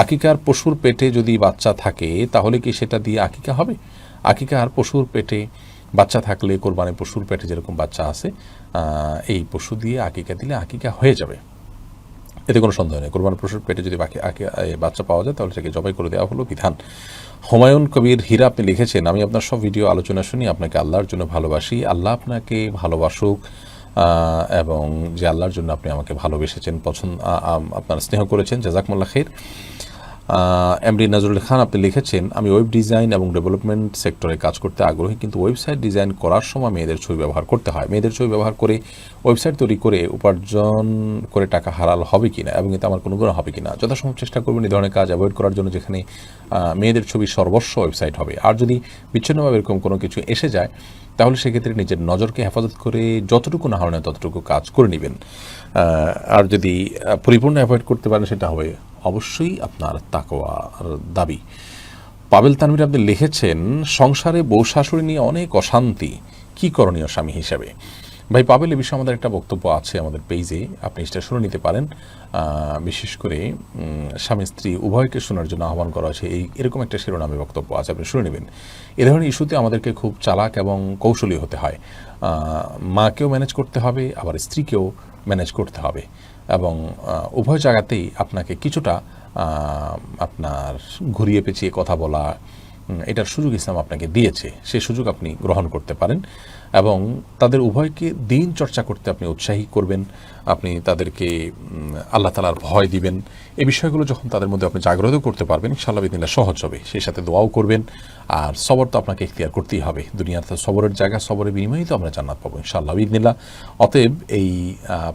আকিকার পশুর পেটে যদি বাচ্চা থাকে তাহলে কি সেটা দিয়ে আকিকা হবে? আকিকার পশুর পেটে বাচ্চা থাকলে, কোরবানি পশুর পেটে যেরকম বাচ্চা আছে, এই পশু দিয়ে আকিকা দিলে আকিকা হয়ে যাবে, এতে কোনো সন্দেহ নেই। কোরবানি পশুর পেটে যদি বাচ্চা পাওয়া যায় তাহলে সেটাকে জবাই করে দেওয়া হলো বিধান। হুমায়ুন কবির হীরা আপনি লিখেছেন, আমি আপনার সব ভিডিও আলোচনা শুনি, আপনাকে আল্লাহর জন্য ভালোবাসি, আল্লাহ আপনাকে ভালোবাসুক, এবং যে আল্লাহর জন্য আপনি আমাকে ভালোবেসেছেন, আপনার স্নেহ করেছেন, জাযাকুমুল্লাহ খাইর। এমডি নজরুল খান আপনি লিখেছেন, আমি ওয়েব ডিজাইন এবং ডেভেলপমেন্ট সেক্টরে কাজ করতে আগ্রহী, কিন্তু ওয়েবসাইট ডিজাইন করার সময় মেয়েদের ছবি ব্যবহার করতে হয়। মেয়েদের ছবি ব্যবহার করে ওয়েবসাইট তৈরি করে উপার্জন করে টাকা হালাল হবে কিনা এবং এতে আমার কোনো গুণ হবে কিনা? যথাসম্ভব চেষ্টা করবেন এই ধরনের কাজ অ্যাভয়েড করার জন্য, যেখানে মেয়েদের ছবি সর্বস্ব ওয়েবসাইট হবে। আর যদি বিচ্ছিন্নভাবে এরকম কোনো কিছু এসে যায় তাহলে সেক্ষেত্রে নিজের নজরকে হেফাজত করে যতটুকু না হয় ততটুকু কাজ করে নেবেন। আর যদি পরিপূর্ণ অ্যাভয়েড করতে পারেন সেটা হবে অবশ্যই আপনার তাকওয়ার দাবি। পাবেল তানভীর আপনি লিখেছেন, সংসারে বউ শাশুড়ি নিয়ে অনেক অশান্তি, কি করণীয় স্বামী হিসেবে? ভাই পাবেল, এ বিষয়ে আমাদের একটা বক্তব্য আছে আমাদের পেজে, আপনি সেটা শুনে নিতে পারেন। বিশেষ করে স্বামী স্ত্রী উভয়কে শোনার জন্য আহ্বান করা হয়েছে, এরকম একটা শিরোনামে বক্তব্য আছে, আপনি শুনে নেবেন। এ ধরনের ইস্যুতে আমাদেরকে খুব চালাক এবং কৌশলী হতে হয়। মাকেও ম্যানেজ করতে হবে, আবার স্ত্রীকেও ম্যানেজ করতে হবে, এবং উভয় জায়গাতেই আপনাকে কিছুটা আপনার ঘুরিয়ে পেঁচিয়ে কথা বলা, এটার সুযোগ ইসলাম আপনাকে দিয়েছে, সেই সুযোগ আপনি গ্রহণ করতে পারেন এবং তাদের উভয়কে দিন চর্চা করতে আপনি উৎসাহী করবেন। আপনি তাদেরকে আল্লাহ তাআলার ভয় দিবেন। এই বিষয়গুলো যখন তাদের মধ্যে আপনি জাগ্রত করতে পারবেন, ইনশাআল্লাহ বিদিনিল্লাহ সহজ হবে। সেই সাথে দোয়াও করবেন। আর সবর তো আপনাকে ইখতিয়ার করতেই হবে, দুনিয়ার তো সবরের জায়গা, সবরের বিনিময়েই তো আমরা জান্নাত পাবো ইনশাআল্লাহ বিদিনিল্লাহ। অতএব এই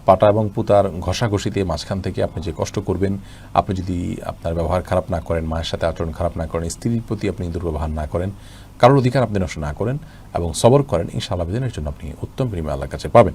পাটা এবং পুতার ঘষাঘষিতে মাঝখান থেকে আপনি যে কষ্ট করবেন, আপনি যদি আপনার ব্যবহার খারাপ না করেন, মায়ের সাথে আচরণ খারাপ না করেন, স্ত্রীর প্রতি আপনি দুর্ব্যবহার না করেন, কারোর অধিকার আপনি নষ্ট না করেন এবং সবর করেন, ইনশাআল্লাহ বিদিনের জন্য আপনি উত্তম বিনিময় আল্লাহর কাছে পাবেন।